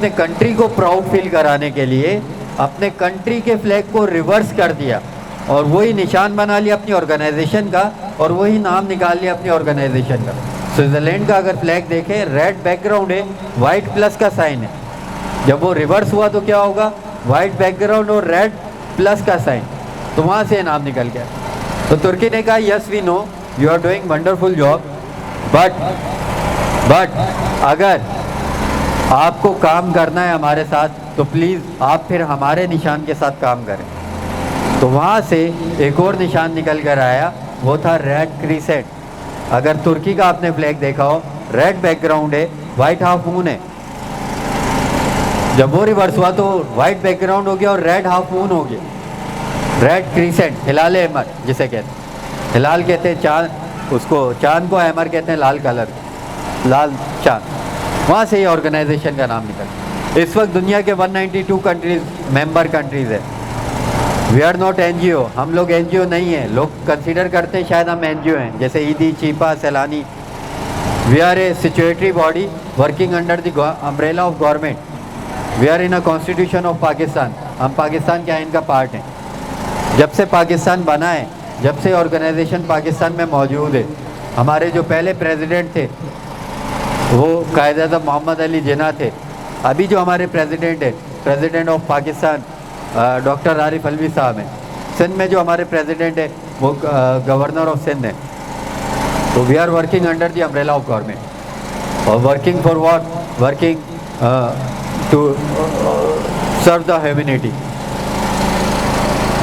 अपने कंट्री को proud feel कराने के लिए अपने कंट्री के फ्लैग को रिवर्स कर दिया और वही निशान बना लिया अपनी ऑर्गेनाइजेशन का और वही नाम निकाल लिया अपनी ऑर्गेनाइजेशन का। स्विट्ज़रलैंड का अगर फ्लैग देखें, रेड बैकग्राउंड है, वाइट प्लस का साइन है। जब वो रिवर्स हुआ तो क्या होगा, वाइट बैकग्राउंड और रेड प्लस का साइन, तो वहाँ से नाम निकल गया। तो तुर्की ने कहा yes we know you are doing wonderful job, but अगर आपको काम करना है हमारे साथ तो प्लीज़ आप फिर हमारे निशान के साथ काम करें। तो वहाँ से एक और निशान निकल कर आया, वो था रेड क्रीसेंट। अगर तुर्की का आपने फ्लैग देखा हो, रेड बैकग्राउंड है, वाइट हाफ मून है। जब वो रिवर्स हुआ तो वाइट बैकग्राउंड हो गया और रेड हाफ मून हो गया। रेड क्रीसेंट, हिलाल अहमर जिसे कहते हैं, हिलाल कहते हैं चाँद, उसको चाँद को अहमर कहते हैं लाल कलर, लाल चाँद। वहाँ से ये ऑर्गेनाइजेशन का नाम निकला। इस वक्त दुनिया के 192 कंट्रीज मेंबर कंट्रीज़ है। वी आर नॉट NGO, हम लोग NGO नहीं हैं। लोग कंसीडर करते हैं शायद हम NGO हैं, जैसे Edhi, Chhipa, Saylani. We are a statutory body working under the umbrella of government. We are in a constitution of Pakistan, हम पाकिस्तान के आइन का पार्ट हैं। जब से पाकिस्तान बना है, जब से ऑर्गेनाइजेशन पाकिस्तान में मौजूद है, हमारे जो पहले प्रेसिडेंट थे वो कायद-ए-आज़म मोहम्मद अली जिन्ना थे। अभी जो हमारे प्रेसिडेंट है, president of Pakistan doctor Arif Alvi साहब हैं। सिंध में जो हमारे प्रेसिडेंट है वो गवर्नर ऑफ सिंध है। तो we are working under the umbrella of government और working for what, working to serve the humanity.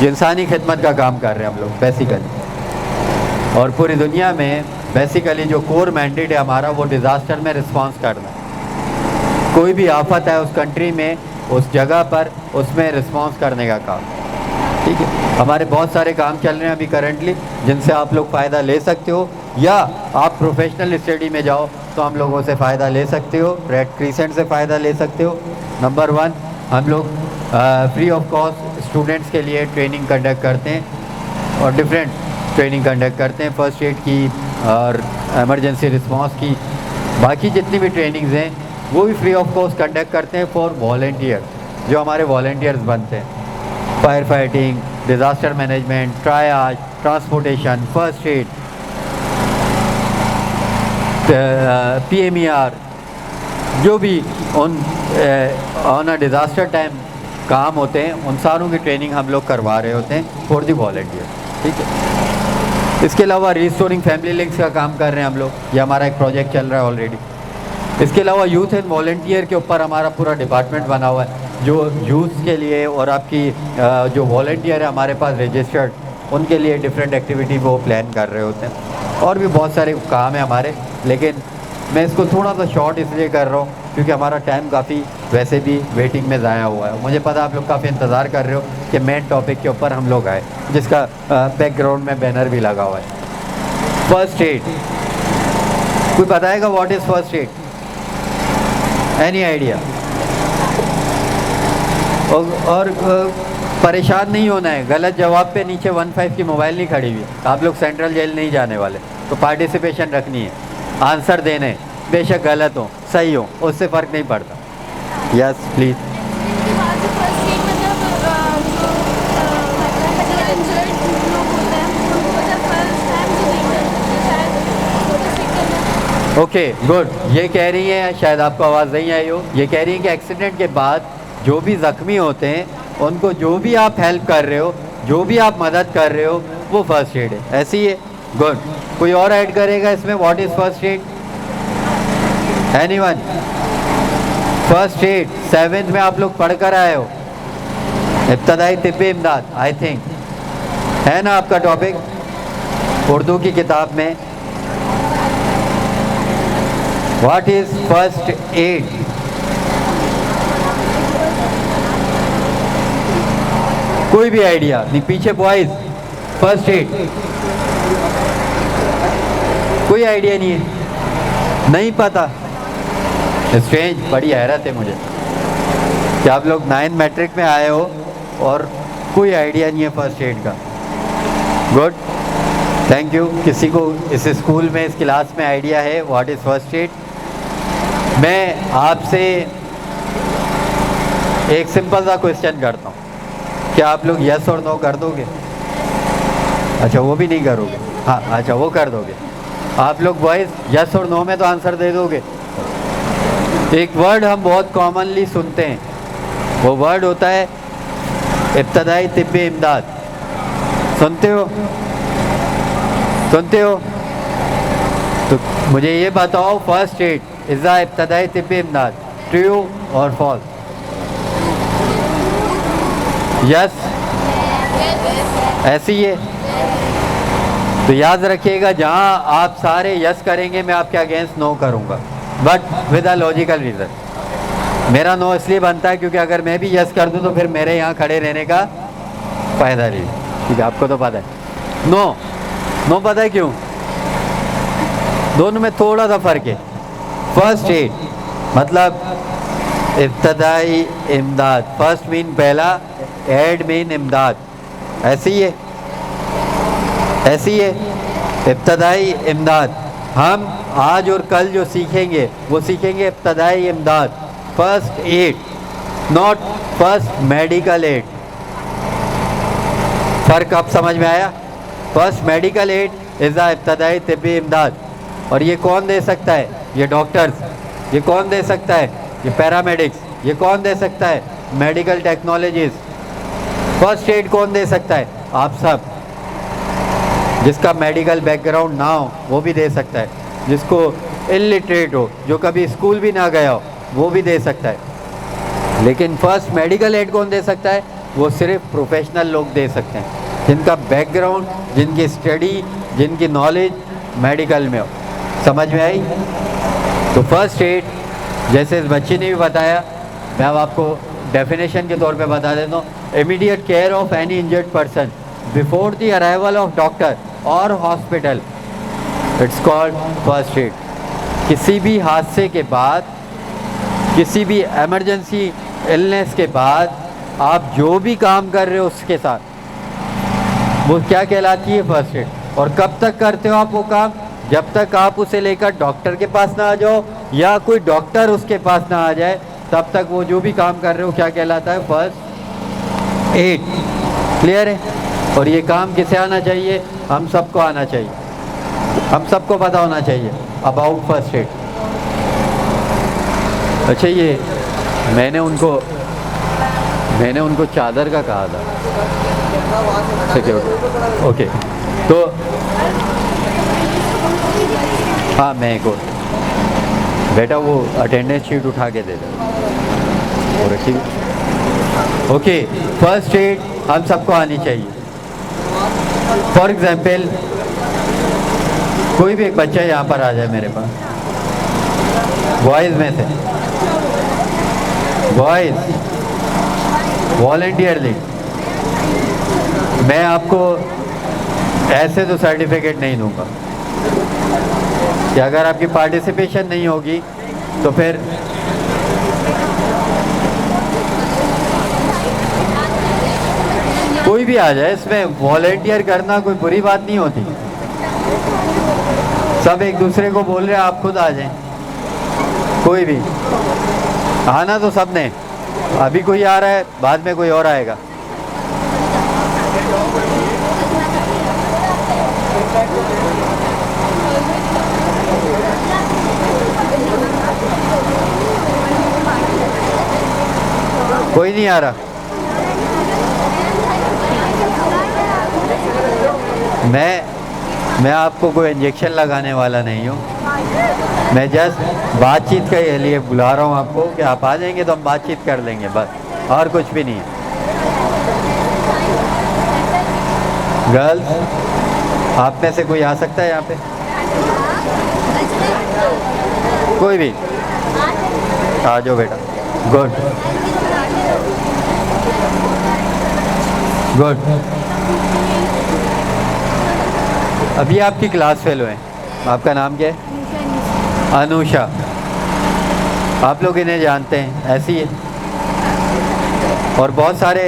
इंसानी खिदमत का काम कर रहे हैं हम लोग बेसिकली। और पूरी दुनिया में बेसिकली जो कोर मैंडेट है हमारा वो डिज़ास्टर में रिस्पांस करना है। कोई भी आफत है उस कंट्री में, उस जगह पर, उसमें रिस्पांस करने का काम, ठीक है। हमारे बहुत सारे काम चल रहे हैं अभी करंटली जिनसे आप लोग फ़ायदा ले सकते हो, या आप प्रोफेशनल स्टडी में जाओ तो हम लोगों से फ़ायदा ले सकते हो, रेड क्रीसेंट से फ़ायदा ले सकते हो। नंबर 1, हम लोग फ्री ऑफ कॉस्ट स्टूडेंट्स के लिए ट्रेनिंग कंडक्ट करते हैं और डिफरेंट ट्रेनिंग कंडक्ट करते हैं, फर्स्ट एड की और एमरजेंसी रिस्पांस की। बाकी जितनी भी ट्रेनिंग्स हैं वो भी फ्री ऑफ कॉस्ट कंडक्ट करते हैं फॉर वॉलंटियर, जो हमारे वॉलंटियर्स बनते हैं। Fire fighting, disaster management, triage, transportation, first aid, PMER, जो भी ऑन अ डिज़ास्टर टाइम काम होते हैं उन सारों की ट्रेनिंग हम लोग करवा रहे होते हैं फॉर दी वॉलंटियर, ठीक है। इसके अलावा रिस्टोरिंग फैमिली लिंक्स का काम कर रहे हैं हम लोग, ये हमारा एक प्रोजेक्ट चल रहा है ऑलरेडी। इसके अलावा यूथ एंड वॉलंटियर के ऊपर हमारा पूरा डिपार्टमेंट बना हुआ है, जो यूथ के लिए और आपकी जो वॉलंटियर है हमारे पास रजिस्टर्ड, उनके लिए डिफरेंट एक्टिविटी वो प्लान कर रहे होते हैं। और भी बहुत सारे काम हैं हमारे, लेकिन मैं इसको थोड़ा सा शॉर्ट इसलिए कर रहा हूँ क्योंकि हमारा टाइम काफ़ी वैसे भी वेटिंग में ज़ाया हुआ है। मुझे पता आप लोग काफ़ी इंतज़ार कर रहे हो कि मेन टॉपिक के ऊपर हम लोग आए, जिसका बैकग्राउंड में बैनर भी लगा हुआ है। फर्स्ट एड, कोई बताएगा what is first aid? Any idea? और परेशान नहीं होना है, गलत जवाब पे नीचे 15 की मोबाइल नहीं खड़ी हुई, आप लोग सेंट्रल जेल नहीं जाने वाले। तो पार्टिसिपेशन रखनी है, आंसर देने, बेशक गलत हो सही हो उससे फ़र्क नहीं पड़ता। Yes please. ओके गुड, ये कह रही हैं, शायद आपको आवाज़ नहीं आई हो, ये कह रही हैं कि एक्सीडेंट के बाद जो भी ज़ख्मी होते हैं उनको जो भी आप हेल्प कर रहे हो, जो भी आप मदद कर रहे हो, वो फर्स्ट एड है। ऐसी है, गुड। कोई और ऐड करेगा इसमें, what is first aid? Anyone? First aid 7th में आप लोग पढ़ कर आए हो, इब्तदाई तिब्बी इमदाद, आई थिंक है ना आपका टॉपिक उर्दू की किताब में। What is first aid? कोई भी आइडिया नहीं? पीछे बॉयज, फर्स्ट एड कोई आइडिया नहीं है, नहीं पता। स्ट्रेंज, बड़ी हैरत है मुझे कि आप लोग 9th मैट्रिक में आए हो और कोई आइडिया नहीं है फर्स्ट एड का। Good, thank you. किसी को इस स्कूल में, इस क्लास में आइडिया है व्हाट इज़ फर्स्ट एड? मैं आपसे एक सिंपल सा क्वेश्चन करता हूँ, क्या आप लोग यस और नो कर दोगे? अच्छा, वो भी नहीं करोगे? हाँ, अच्छा, वो कर दोगे। आप लोग बॉयज़ यस और नो में तो आंसर दे दोगे। एक वर्ड हम बहुत कॉमनली सुनते हैं, वो वर्ड होता है इब्तदाई तिब्बी इमदाद। सुनते हो? सुनते हो? तो मुझे ये बताओ, फर्स्ट एड इज़ द इब्तदाई तिब्बी इमदाद, ट्रू और फॉल्स? यस, ऐसी ही है। तो याद रखिएगा, जहाँ आप सारे यस करेंगे मैं आपके अगेंस्ट नो करूँगा, but with a logical reason. मेरा नो इसलिए बनता है क्योंकि अगर मैं भी यस कर दूँ तो फिर मेरे यहाँ खड़े रहने का फ़ायदा नहीं। ठीक है, आपको तो पता है। नो, नो पता है क्यों? दोनों में थोड़ा सा फ़र्क है। फर्स्ट एड मतलब इब्तदाई इमदाद, फर्स्ट मीन पहला, एड मीन इमदाद। ऐसी ही है, ऐसी ही है इब्तदाई इमदाद। हम आज और कल जो सीखेंगे वो सीखेंगे इब्तदाई इमदाद, first aid, not first medical aid. फ़र्क अब समझ में आया? First medical aid is the इब्तदाई तिब्बी इमदाद, और ये कौन दे सकता है? ये डॉक्टर्स। ये कौन दे सकता है? ये पैरामेडिक्स। ये कौन दे सकता है? Medical technologies. फर्स्ट एड कौन दे सकता है? आप सब। जिसका मेडिकल बैकग्राउंड ना हो वो भी दे सकता है, जिसको इलिटरेट हो, जो कभी स्कूल भी ना गया हो, वो भी दे सकता है। लेकिन फर्स्ट मेडिकल एड कौन दे सकता है? वो सिर्फ प्रोफेशनल लोग दे सकते हैं, जिनका बैकग्राउंड, जिनकी स्टडी, जिनकी नॉलेज मेडिकल में हो। समझ में आई? तो फर्स्ट एड, जैसे इस बच्ची ने भी बताया, मैं अब आपको डेफिनेशन के तौर पे बता देता हूँ। Immediate care of any injured person before the arrival of doctor और hospital, it's called first aid. किसी भी हादसे के बाद, किसी भी एमरजेंसी इलनेस के बाद आप जो भी काम कर रहे हो उसके साथ, वो क्या कहलाती है? First aid. और कब तक करते हो आप वो काम? जब तक आप उसे लेकर डॉक्टर के पास ना आ जाओ या कोई डॉक्टर उसके पास ना आ जाए, तब तक वो जो भी काम कर रहे हो क्या कहलाता है? First aid. क्लियर है? और ये काम किसे आना चाहिए? हम सबको आना चाहिए, हम सबको पता होना चाहिए अबाउट फर्स्ट एड। अच्छा, ये मैंने उनको चादर का कहा था। Security, okay. तो हाँ, मैं को बेटा वो अटेंडेंस शीट उठा के दे दे, और रखी। ओके, फर्स्ट एड हम सबको आनी चाहिए। फॉर एग्जाम्पल, कोई भी एक बच्चा यहाँ पर आ जाए मेरे पास, बॉयज़ में से, बॉयज़ वॉलंटियरली, मैं आपको ऐसे तो सर्टिफिकेट नहीं दूंगा कि अगर आपकी पार्टिसिपेशन नहीं होगी तो फिर कोई भी आ जाए, इसमें वॉलंटियर करना कोई बुरी बात नहीं होती। सब एक दूसरे को बोल रहे हैं, आप खुद आ जाएं। कोई भी आना तो सब ने, अभी कोई आ रहा है, बाद में कोई और आएगा। कोई नहीं आ रहा। मैं आपको कोई इंजेक्शन लगाने वाला नहीं हूँ, मैं जस्ट बातचीत के लिए बुला रहा हूँ आपको कि आप आ जाएंगे तो हम बातचीत कर लेंगे, बस, और कुछ भी नहीं है। गर्ल्स, आप में से कोई आ सकता है यहाँ पे? कोई भी आ जाओ बेटा। Good good. अभी आपकी क्लास फेलो है, आपका नाम क्या है? अनुषा। आप लोग इन्हें जानते हैं, ऐसी है, और बहुत सारे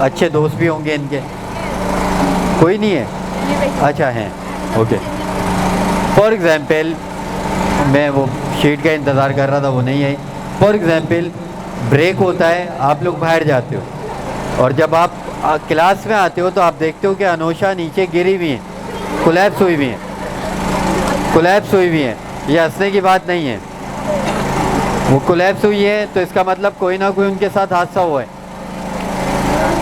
अच्छे दोस्त भी होंगे इनके। कोई नहीं है? अच्छा, हैं, ओके। फॉर एग्ज़ाम्पल, मैं वो शीट का इंतज़ार कर रहा था, वो नहीं आई। फॉर एग्ज़ाम्पल, ब्रेक होता है, आप लोग बाहर जाते हो, और जब आप क्लास में आते हो तो आप देखते हो कि अनोशा नीचे गिरी हुई हैं, कोलैप्स हुई हुई हैं, कोलैप्स हुई हुई हैं। ये हंसने की बात नहीं है, वो कोलैप्स हुई है तो इसका मतलब कोई ना कोई उनके साथ हादसा हुआ है।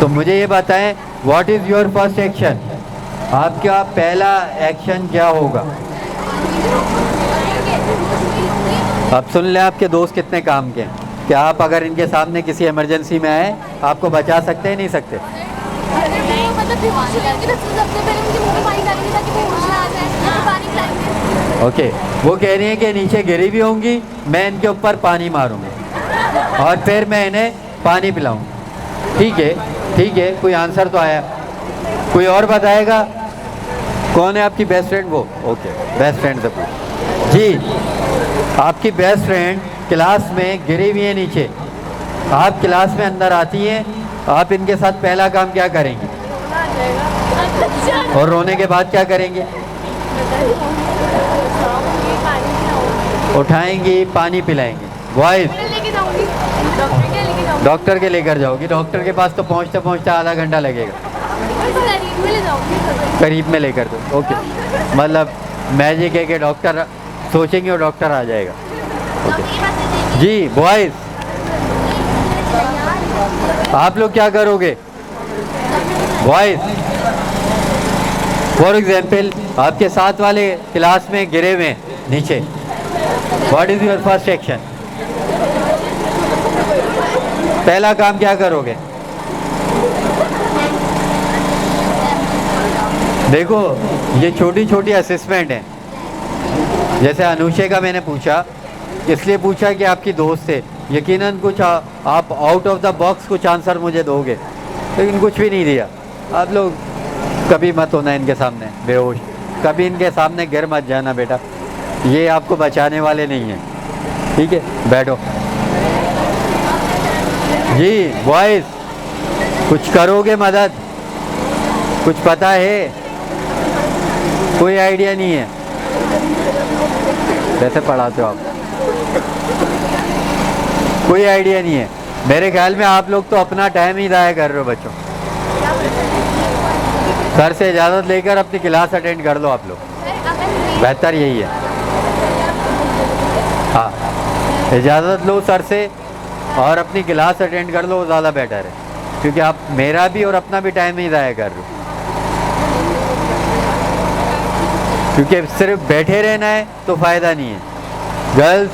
तो मुझे ये बताएं, what is your first action? आपका पहला एक्शन क्या होगा? अब सुन लें, आपके दोस्त कितने काम के हैं। क्या आप अगर इनके सामने किसी इमरजेंसी में आए, आपको बचा सकते हैं? नहीं सकते। ओके, वो कह रही हैं कि नीचे गिरी भी होंगी, मैं इनके ऊपर पानी मारूंगी और फिर मैं इन्हें पानी पिलाऊंगी। ठीक है, ठीक है, कोई आंसर तो आया। कोई और बताएगा? कौन है आपकी बेस्ट फ्रेंड? वो ओके, बेस्ट फ्रेंड से पूछ जी। आपकी बेस्ट फ्रेंड क्लास में गिरी हुई है नीचे, आप क्लास में अंदर आती हैं, आप इनके साथ पहला काम क्या करेंगे? और रोने के बाद क्या करेंगे? उठाएंगी, पानी पिलाएंगी। बॉयज, डॉक्टर के लेकर जाओगी। डॉक्टर के पास तो पहुंचते पहुंचते आधा घंटा लगेगा। करीब में लेकर दो। ओके, मतलब मैजिक है कि डॉक्टर सोचेंगे और डॉक्टर आ जाएगा। ओके जी। बॉयज, आप लोग क्या करोगे? बॉयज, फॉर एग्जाम्पल आपके साथ वाले क्लास में गिरे हुए हैं नीचे, what is your first action? पहला काम क्या करोगे? देखो, ये छोटी छोटी असेसमेंट है। जैसे अनुषे का मैंने पूछा, इसलिए पूछा कि आपकी दोस्त है, यकीनन कुछ आप आउट ऑफ द बॉक्स कुछ आंसर मुझे दोगे, लेकिन कुछ भी नहीं दिया। आप लोग कभी मत होना इनके सामने बेहोश, कभी इनके सामने गिर मत जाना बेटा, ये आपको बचाने वाले नहीं हैं। ठीक है, बैठो जी। बॉयज, कुछ करोगे मदद? कुछ पता है? कोई आइडिया नहीं है? कैसे पढ़ाते हो आप? कोई आइडिया नहीं है? मेरे ख्याल में आप लोग तो अपना टाइम ही ज़ाया कर रहे हो बच्चों। सर से इजाज़त लेकर अपनी क्लास अटेंड कर लो आप लोग, बेहतर यही है। हाँ, इजाज़त लो सर से और अपनी क्लास अटेंड कर लो, वो ज़्यादा बेटर है, क्योंकि आप मेरा भी और अपना भी टाइम ही ज़ाया कर रहे हो। क्योंकि सिर्फ बैठे रहना है तो फ़ायदा नहीं है। गर्ल्स,